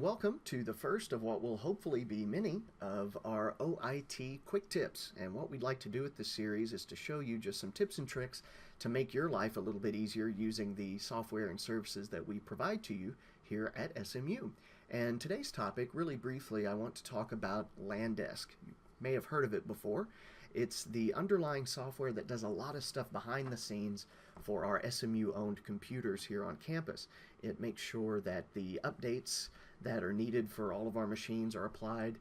Welcome to the first of what will hopefully be many of our OIT quick tips. And what we'd like to do with this series is to show you just some tips and tricks to make your life a little bit easier using the software and services that we provide to you here at SMU. And today's topic, really briefly, I want to talk about LANDesk. You may have heard of it before. It's the underlying software that does a lot of stuff behind the scenes for our SMU-owned computers here on campus. It makes sure that the updates that are needed for all of our machines are applied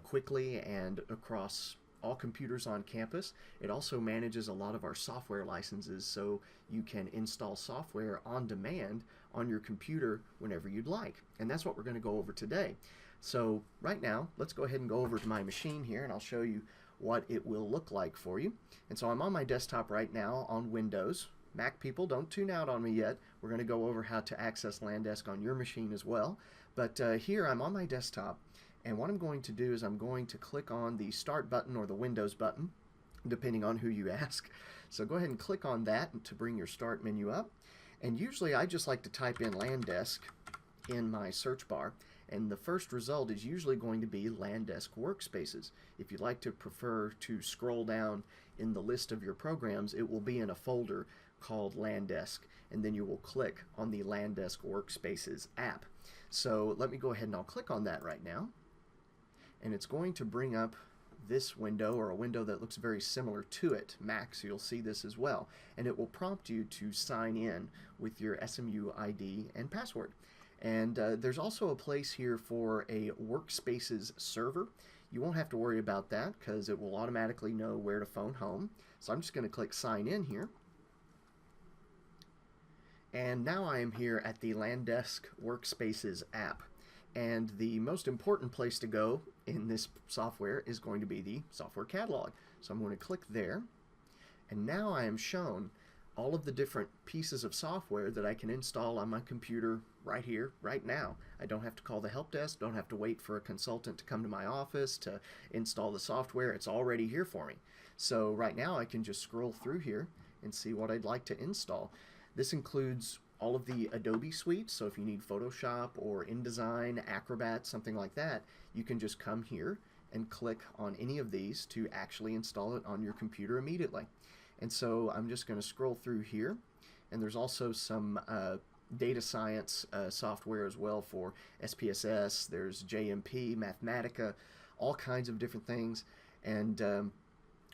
quickly and across all computers on campus. It also manages a lot of our software licenses, so you can install software on demand on your computer whenever you'd like. And that's what we're going to go over today. So right now, let's go ahead and go over to my machine here, and I'll show you what it will look like for you. And so I'm on my desktop right now on Windows. Mac people, don't tune out on me yet. We're going to go over how to access LANDesk on your machine as well. But here I'm on my desktop, and what I'm going to do is I'm going to click on the Start button or the Windows button, depending on who you ask. So go ahead and click on that to bring your Start menu up. And usually I just like to type in LANDesk in my search bar, and the first result is usually going to be LANDesk workspaces. If you'd like to prefer to scroll down in the list of your programs, it will be in a folder called LANDesk, and then you will click on the LANDesk workspaces app. So let me go ahead and I'll click on that right now, and it's going to bring up this window, or a window that looks very similar to it, Mac, so you'll see this as well, and it will prompt you to sign in with your SMU ID and password. And there's also a place here for a workspaces server. You won't have to worry about that because it will automatically know where to phone home. So I'm just going to click sign in here. And now I am here at the LANDesk Workspaces app. And the most important place to go in this software is going to be the software catalog. So I'm going to click there. And now I am shown all of the different pieces of software that I can install on my computer right here, right now. I don't have to call the help desk, don't have to wait for a consultant to come to my office to install the software. It's already here for me. So right now I can just scroll through here and see what I'd like to install. This includes all of the Adobe suites, so if you need Photoshop or InDesign, Acrobat, something like that, you can just come here and click on any of these to actually install it on your computer immediately. And so I'm just going to scroll through here, and there's also some data science software as well for SPSS. There's JMP, Mathematica, all kinds of different things. And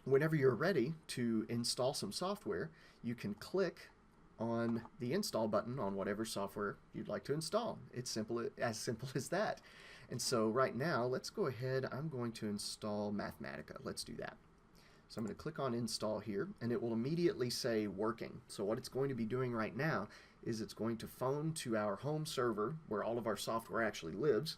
whenever you're ready to install some software, you can click on the install button on whatever software you'd like to install. It's as simple as that. And so right now, let's go ahead. I'm going to install Mathematica. Let's do that. So I'm going to click on install here, and it will immediately say working. So what it's going to be doing right now is it's going to phone to our home server where all of our software actually lives,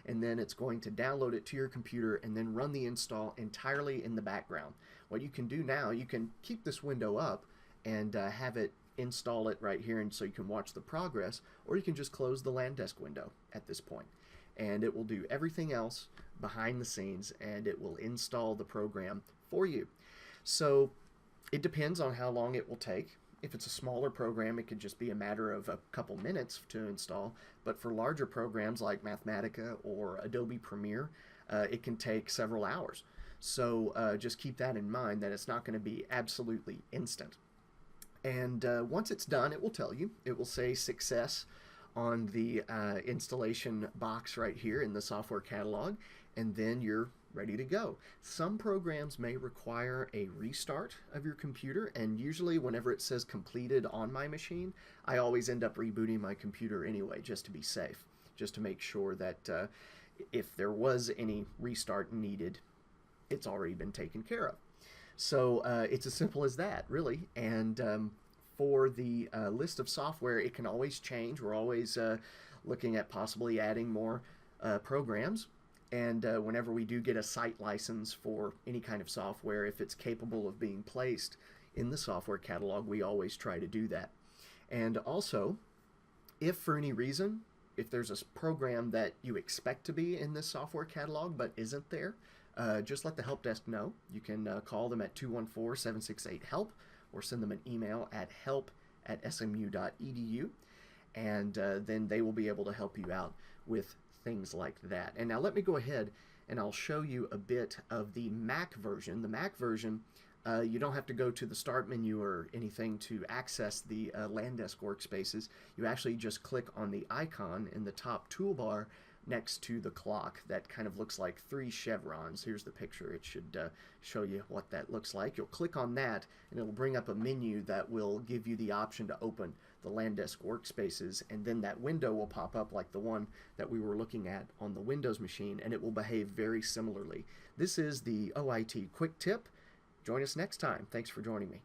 and then it's going to download it to your computer and then run the install entirely in the background. What you can do now, you can keep this window up and have it install it right here, and so you can watch the progress, or you can just close the LANDesk window at this point. And it will do everything else behind the scenes, and it will install the program for you. So it depends on how long it will take. If it's a smaller program, it could just be a matter of a couple minutes to install, but for larger programs like Mathematica or Adobe Premiere, it can take several hours. So just keep that in mind, that it's not going to be absolutely instant. And once it's done, it will tell you. It will say success on the installation box right here in the software catalog, and then you're ready to go. Some programs may require a restart of your computer, and usually whenever it says completed on my machine, I always end up rebooting my computer anyway, just to be safe, just to make sure that if there was any restart needed, it's already been taken care of. So it's as simple as that, really. And for the list of software, it can always change. We're always looking at possibly adding more programs. And whenever we do get a site license for any kind of software, if it's capable of being placed in the software catalog, we always try to do that. And also, if for any reason, if there's a program that you expect to be in this software catalog but isn't there, just let the help desk know. You can call them at 214-768-HELP or send them an email at help@smu.edu, and then they will be able to help you out with things like that. And now let me go ahead and I'll show you a bit of the Mac version. The Mac version, you don't have to go to the start menu or anything to access the LANDesk workspaces. You actually just click on the icon in the top toolbar next to the clock that kind of looks like 3 chevrons. Here's the picture. It should show you what that looks like. You'll click on that and it'll bring up a menu that will give you the option to open the LANDesk workspaces, and then that window will pop up like the one that we were looking at on the Windows machine, and it will behave very similarly. This is the OIT Quick Tip. Join us next time. Thanks for joining me.